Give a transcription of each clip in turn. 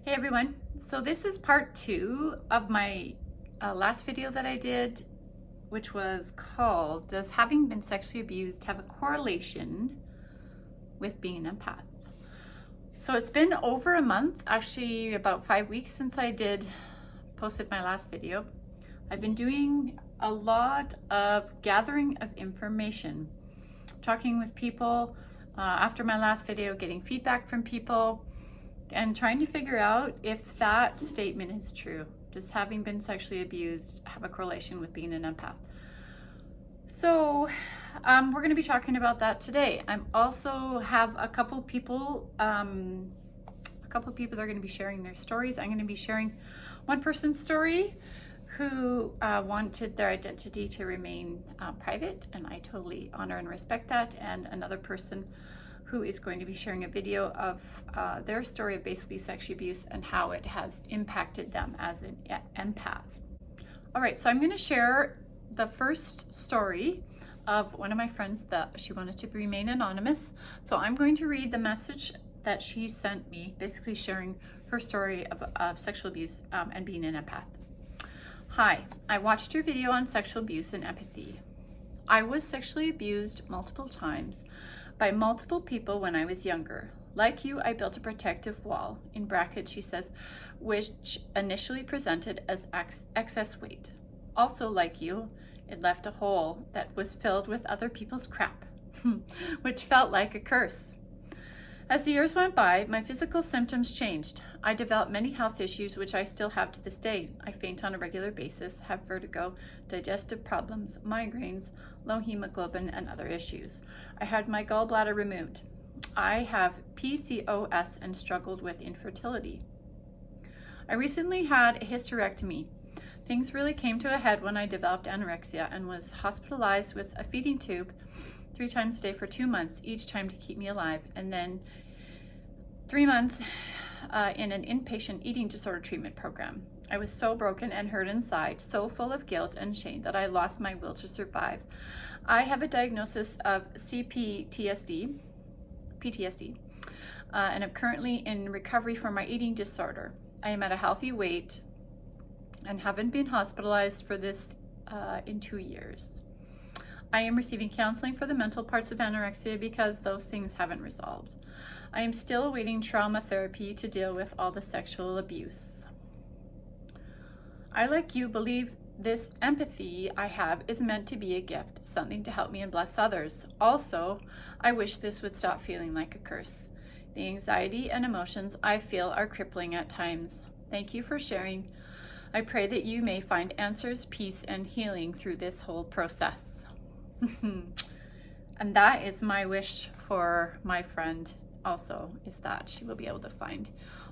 Hey everyone, so this is part 2 of my last video that I did, which was called, Does Having Been Sexually Abused Have a Correlation with Being an Empath? So it's been over a month, actually about 5 weeks since I posted my last video. I've been doing a lot of gathering of information, talking with people after my last video, getting feedback from people, and trying to figure out if that statement is true. Does having been sexually abused have a correlation with being an empath? So we're going to be talking about that today. I'm also have a couple people that are going to be sharing their stories. I'm going to be sharing one person's story who wanted their identity to remain private, and I totally honor and respect that, and another person who is going to be sharing a video of their story of basically sexual abuse and how it has impacted them as an empath. All right, so I'm going to share the first story of one of my friends that she wanted to remain anonymous. So I'm going to read the message that she sent me, basically sharing her story of sexual abuse and being an empath. Hi, I watched your video on sexual abuse and empathy. I was sexually abused multiple times by multiple people when I was younger. Like you, I built a protective wall, in brackets she says, which initially presented as excess weight. Also like you, it left a hole that was filled with other people's crap, which felt like a curse. As the years went by, my physical symptoms changed. I developed many health issues, which I still have to this day. I faint on a regular basis, have vertigo, digestive problems, migraines, low hemoglobin, and other issues. I had my gallbladder removed. I have PCOS and struggled with infertility. I recently had a hysterectomy. Things really came to a head when I developed anorexia and was hospitalized with a feeding tube 3 times a day for 2 months, each time to keep me alive, and then 3 months in an inpatient eating disorder treatment program. I was so broken and hurt inside, so full of guilt and shame that I lost my will to survive. I have a diagnosis of PTSD, and I'm currently in recovery from my eating disorder. I am at a healthy weight and haven't been hospitalized for this in 2 years. I am receiving counseling for the mental parts of anorexia because those things haven't resolved. I am still awaiting trauma therapy to deal with all the sexual abuse. I, like you, believe this empathy I have is meant to be a gift, something to help me and bless others. Also, I wish this would stop feeling like a curse. The anxiety and emotions I feel are crippling at times. Thank you for sharing. I pray that you may find answers, peace, and healing through this whole process. And that is my wish for my friend also, is that she will be able to find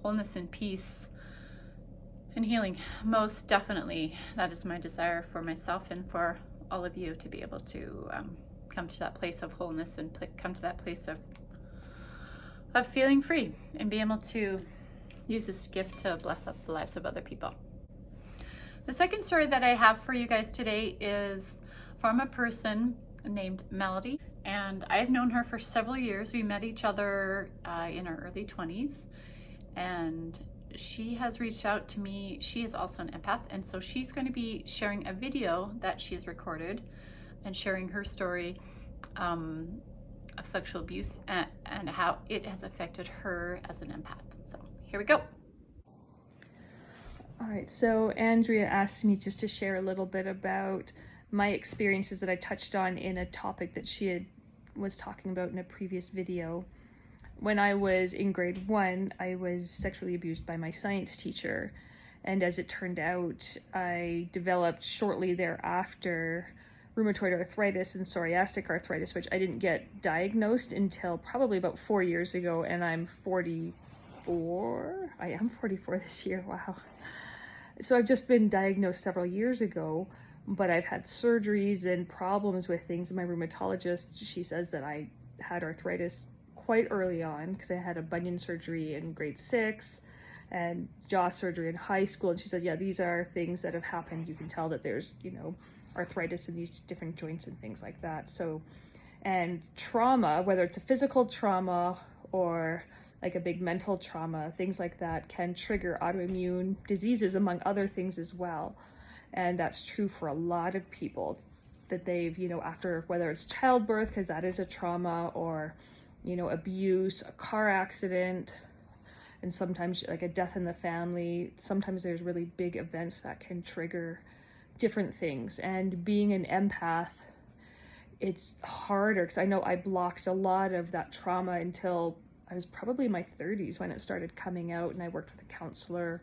wholeness and peace and healing. Most definitely, that is my desire for myself and for all of you, to be able to come to that place of wholeness and come to that place of feeling free and be able to use this gift to bless up the lives of other people. The second story that I have for you guys today is from a person named Melody, and I've known her for several years. We met each other in our early 20s, and she has reached out to me. She is also an empath, and so she's going to be sharing a video that she has recorded and sharing her story of sexual abuse and how it has affected her as an empath. So here we go. All right, so Andrea asked me just to share a little bit about my experiences that I touched on in a topic that she was talking about in a previous video. When I was in grade 1, I was sexually abused by my science teacher, and as it turned out, I developed shortly thereafter rheumatoid arthritis and psoriatic arthritis, which I didn't get diagnosed until probably about 4 years ago, and I'm 44. I am 44 this year, wow. So I've just been diagnosed several years ago, but I've had surgeries and problems with things. My rheumatologist, she says that I had arthritis quite early on because I had a bunion surgery in grade 6 and jaw surgery in high school. And she says, yeah, these are things that have happened. You can tell that there's, arthritis in these different joints and things like that. So, and trauma, whether it's a physical trauma or like a big mental trauma, things like that can trigger autoimmune diseases, among other things as well. And that's true for a lot of people, that they've, after, whether it's childbirth, because that is a trauma, or, abuse, a car accident, and sometimes like a death in the family. Sometimes there's really big events that can trigger different things. And being an empath, it's harder, because I know I blocked a lot of that trauma until I was probably in my 30s when it started coming out, and I worked with a counselor.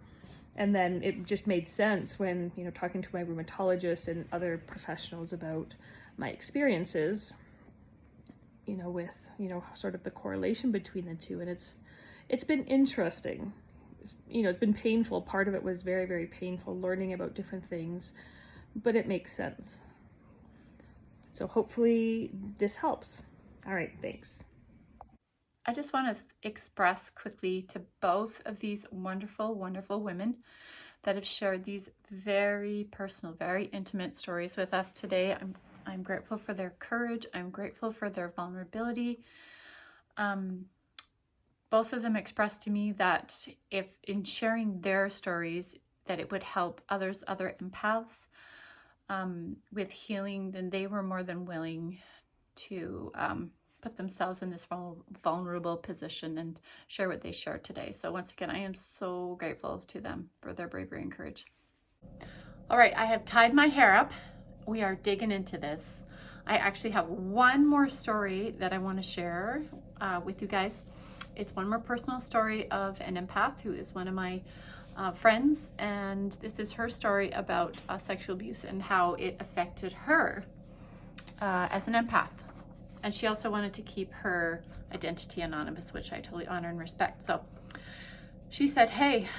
And then it just made sense when, talking to my rheumatologist and other professionals about my experiences, with, sort of the correlation between the two. And it's been interesting. It's been painful. Part of it was very, very painful, learning about different things, but it makes sense. So hopefully this helps. All right, thanks. I just want to express quickly to both of these wonderful, wonderful women that have shared these very personal, very intimate stories with us today. I'm grateful for their courage. I'm grateful for their vulnerability. Both of them expressed to me that if in sharing their stories, that it would help other empaths with healing, then they were more than willing to put themselves in this vulnerable position and share what they shared today. So once again, I am so grateful to them for their bravery and courage. All right, I have tied my hair up. We are digging into this. I actually have one more story that I want to share with you guys. It's one more personal story of an empath who is one of my friends, and this is her story about sexual abuse and how it affected her as an empath. And she also wanted to keep her identity anonymous, which I totally honor and respect. So she said, "Hey,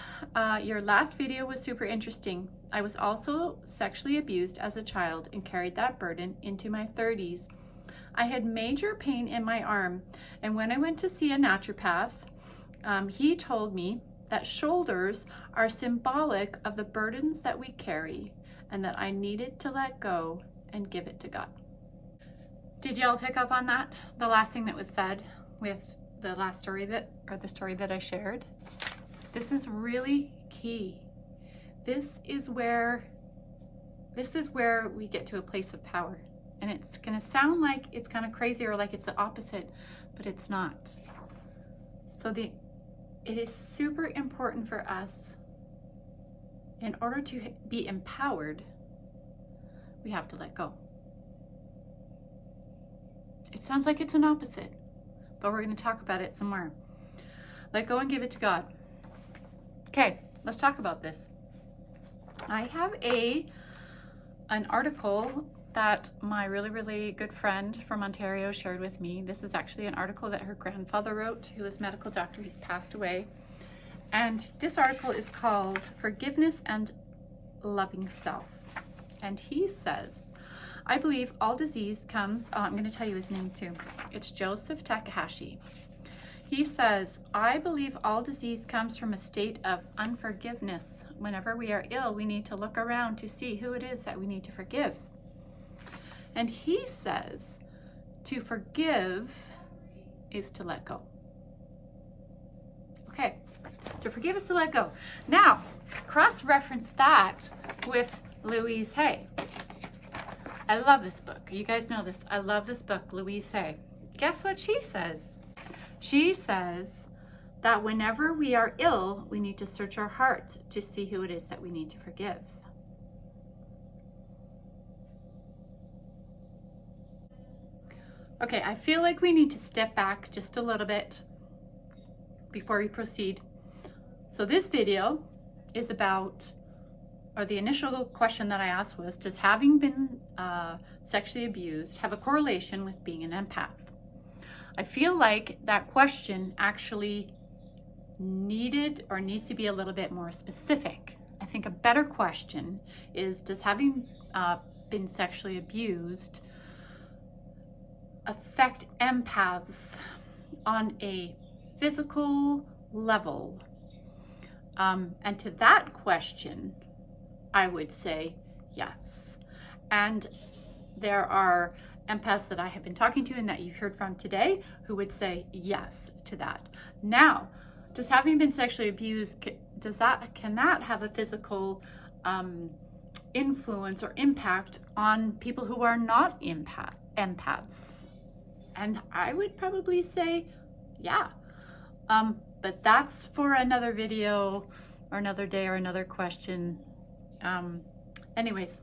your last video was super interesting. I was also sexually abused as a child and carried that burden into my 30s. I had major pain in my arm, and when I went to see a naturopath, he told me that shoulders are symbolic of the burdens that we carry and that I needed to let go and give it to God." Did y'all pick up on that? The last thing that was said with the last story the story that I shared? This is really key. This is where we get to a place of power. And it's gonna sound like it's kind of crazy or like it's the opposite, but it's not. So it is super important for us, in order to be empowered, we have to let go. It sounds like it's an opposite, but we're going to talk about it some more. Let go and give it to God. Okay, let's talk about this. I have an article that my really, really good friend from Ontario shared with me. This is actually an article that her grandfather wrote, who was a medical doctor. He's passed away. And this article is called "Forgiveness and Loving Self." And he says, "I believe all disease comes," I'm going to tell you his name too. It's Joseph Takahashi. He says, "I believe all disease comes from a state of unforgiveness. Whenever we are ill, we need to look around to see who it is that we need to forgive." And he says, to forgive is to let go. Okay, to forgive is to let go. Now, cross-reference that with Louise Hay. I love this book. You guys know this. I love this book, Louise Hay. Guess what she says? She says that whenever we are ill, we need to search our hearts to see who it is that we need to forgive. Okay, I feel like we need to step back just a little bit before we proceed. So this video is about, or the initial question that I asked was, does having been sexually abused have a correlation with being an empath? I feel like that question actually needs to be a little bit more specific. I think a better question is, does having been sexually abused affect empaths on a physical level? And to that question, I would say yes. And there are empaths that I have been talking to and that you've heard from today who would say yes to that. Now, does having been sexually abused, can that have a physical influence or impact on people who are not empaths? And I would probably say, yeah. But that's for another video or another day or another question. Anyways,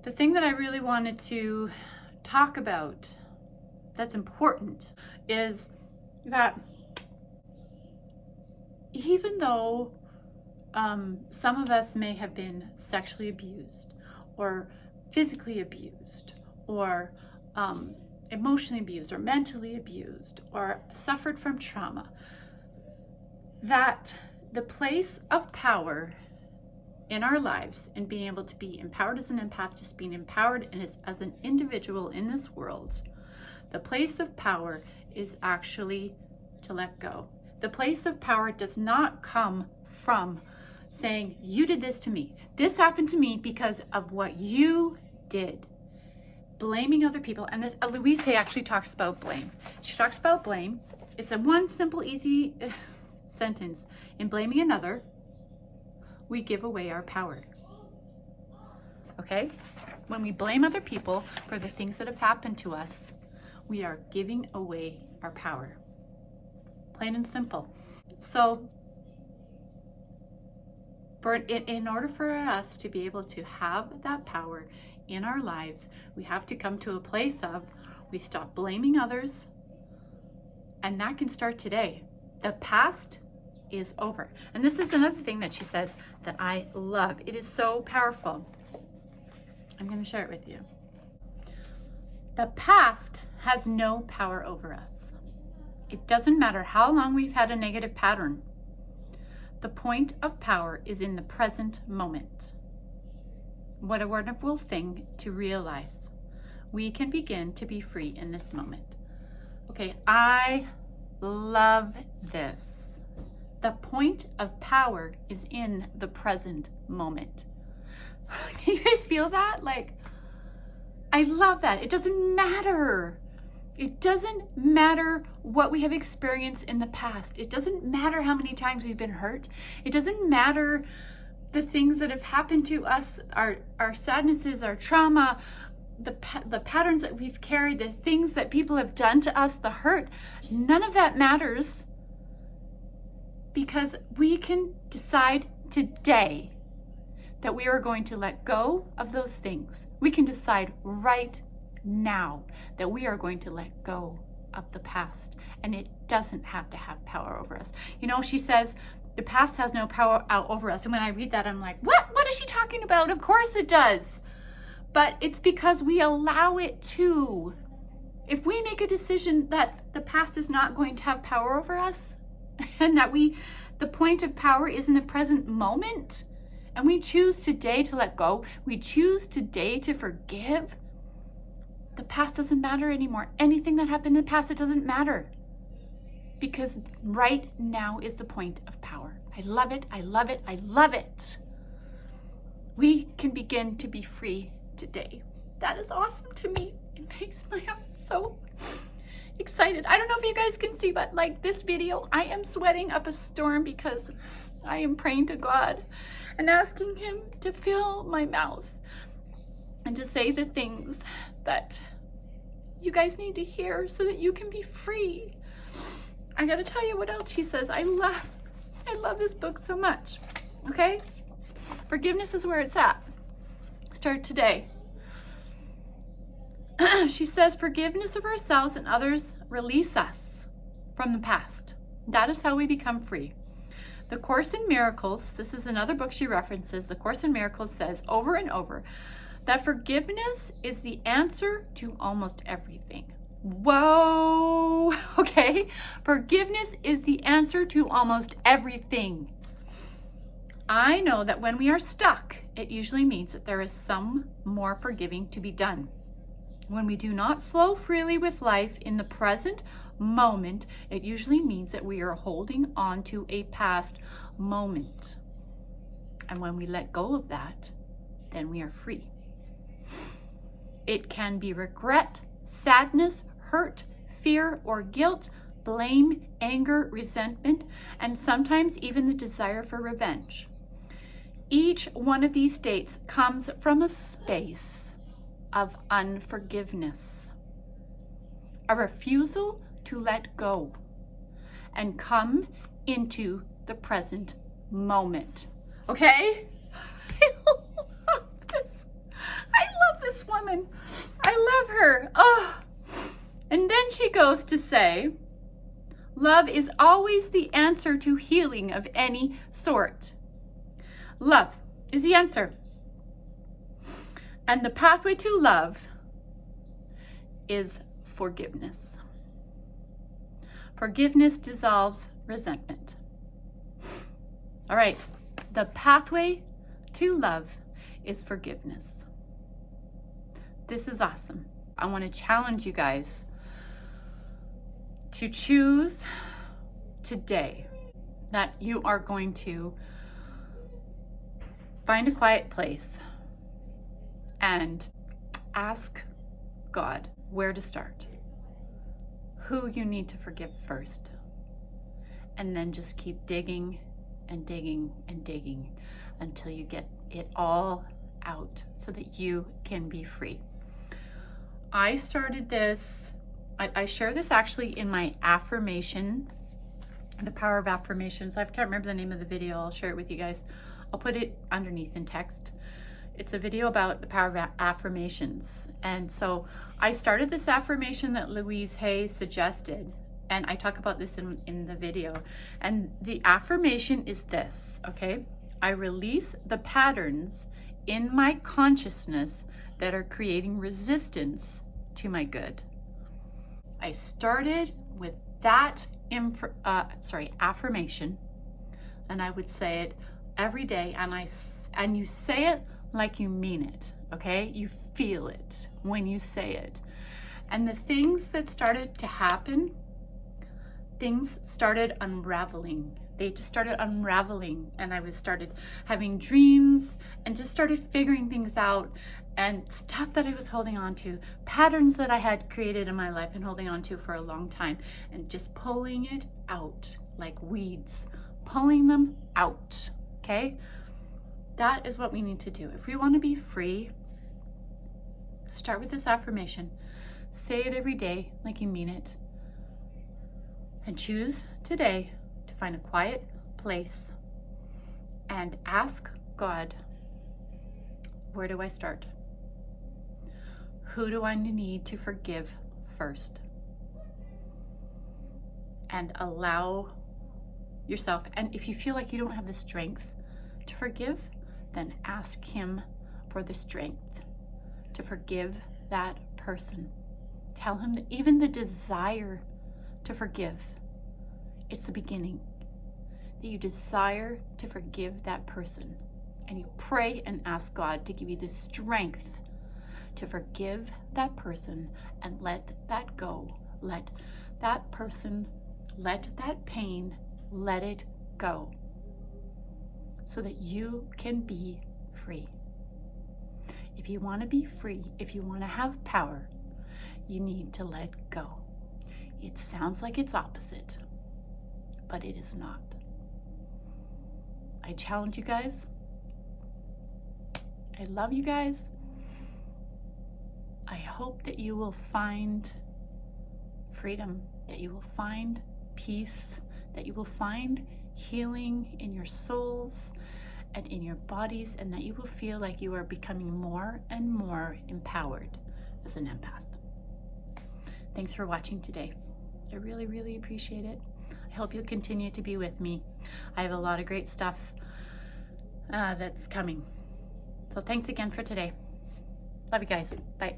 the thing that I really wanted to talk about that's important is that even though some of us may have been sexually abused or physically abused or emotionally abused or mentally abused or suffered from trauma, that the place of power in our lives and being able to be empowered as an empath, just being empowered and as an individual in this world, the place of power is actually to let go. The place of power does not come from saying, you did this to me. This happened to me because of what you did. Blaming other people. And this, Louise Hay actually talks about blame. She talks about blame. It's a one simple, easy sentence. In blaming another, we give away our power. Okay? When we blame other people for the things that have happened to us, we are giving away our power. Plain and simple. So, in order for us to be able to have that power in our lives, we have to come to a place of, we stop blaming others, and that can start today. The past is over. And this is another thing that she says that I love. It is so powerful. I'm going to share it with you. The past has no power over us. It doesn't matter how long we've had a negative pattern. The point of power is in the present moment. What a wonderful thing to realize. We can begin to be free in this moment. Okay, I love this. The point of power is in the present moment. Can you guys feel that? Like, I love that. It doesn't matter. It doesn't matter what we have experienced in the past. It doesn't matter how many times we've been hurt. It doesn't matter the things that have happened to us, our sadnesses, our trauma, the patterns that we've carried, the things that people have done to us, the hurt. None of that matters, because we can decide today that we are going to let go of those things. We can decide right now that we are going to let go of the past, and it doesn't have to have power over us. You know, she says the past has no power out over us, and when I read that, I'm like, what is she talking about? Of course it does, but it's because we allow it to. If we make a decision that the past is not going to have power over us, and that the point of power is in the present moment, and we choose today to let go, we choose today to forgive, the past doesn't matter anymore. Anything that happened in the past, it doesn't matter. Because right now is the point of power. I love it, I love it, I love it. We can begin to be free today. That is awesome to me. It makes my heart so excited. I don't know if you guys can see, but like this video, I am sweating up a storm because I am praying to God and asking Him to fill my mouth and to say the things that you guys need to hear so that you can be free. I gotta tell you what else she says. I love this book so much. Okay? Forgiveness is where it's at. Start today. She says, forgiveness of ourselves and others release us from the past. That is how we become free. The Course in Miracles, this is another book she references, The Course in Miracles says over and over that forgiveness is the answer to almost everything. Whoa, okay? Forgiveness is the answer to almost everything. I know that when we are stuck, it usually means that there is some more forgiving to be done. When we do not flow freely with life in the present moment, it usually means that we are holding on to a past moment. And when we let go of that, then we are free. It can be regret, sadness, hurt, fear, or guilt, blame, anger, resentment, and sometimes even the desire for revenge. Each one of these states comes from a space of unforgiveness, a refusal to let go and come into the present moment. Okay? I love this woman. I love her. Oh. And then she goes to say, love is always the answer to healing of any sort. Love is the answer. And the pathway to love is forgiveness. Forgiveness dissolves resentment. All right, the pathway to love is forgiveness. This is awesome. I want to challenge you guys to choose today that you are going to find a quiet place and ask God where to start, who you need to forgive first, and then just keep digging and digging and digging until you get it all out so that you can be free. I started this, I share this actually in my affirmation, the power of affirmations. I can't remember the name of the video. I'll share it with you guys. I'll put it underneath in text. It's a video about the power of affirmations. And so I started this affirmation that Louise Hay suggested, and I talk about this in the video. And the affirmation is this, okay? I release the patterns in my consciousness that are creating resistance to my good. I started with that affirmation, and I would say it every day, and you say it like you mean it, okay? You feel it when you say it. And the things that started to happen, things started unraveling. They just started unraveling, and I started having dreams and just started figuring things out, and stuff that I was holding on to, patterns that I had created in my life and holding on to for a long time, and just pulling it out like weeds, pulling them out, okay? That is what we need to do. If we want to be free, start with this affirmation. Say it every day like you mean it. And choose today to find a quiet place and ask God, where do I start? Who do I need to forgive first? And allow yourself, and if you feel like you don't have the strength to forgive, then ask Him for the strength to forgive that person. Tell Him that even the desire to forgive, it's the beginning. That you desire to forgive that person. And you pray and ask God to give you the strength to forgive that person and let that go. Let that person, let that pain, let it go. So that you can be free. If you want to be free, if you want to have power, you need to let go. It sounds like it's opposite, but it is not. I challenge you guys. I love you guys. I hope that you will find freedom, that you will find peace, that you will find healing in your souls and in your bodies, and that you will feel like you are becoming more and more empowered as an empath. Thanks for watching today. I really, really appreciate it. I hope you'll continue to be with me. I have a lot of great stuff that's coming. So thanks again for today. Love you guys. Bye.